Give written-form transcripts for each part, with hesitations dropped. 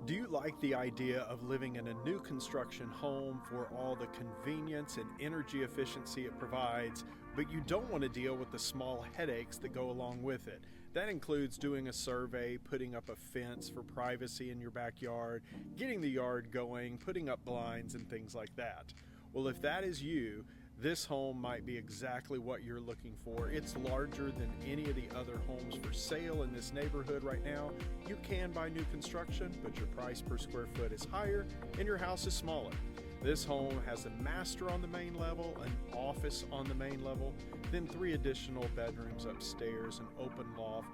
Do you like the idea of living in a new construction home for all the convenience and energy efficiency it provides, but you don't want to deal with the small headaches that go along with it? That includes doing a survey, putting up a fence for privacy in your backyard, getting the yard going, putting up blinds, and things like that. Well, if that is you, this home might be exactly what you're looking for. It's larger than any of the other homes for sale in this neighborhood right now. You can buy new construction, but your price per square foot is higher and your house is smaller. This home has a master on the main level, an office on the main level, then 3 additional bedrooms upstairs, an open loft,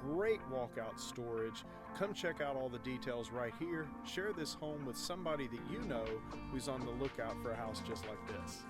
great walkout storage. Come check out all the details right here. Share this home with somebody that you know who's on the lookout for a house just like this.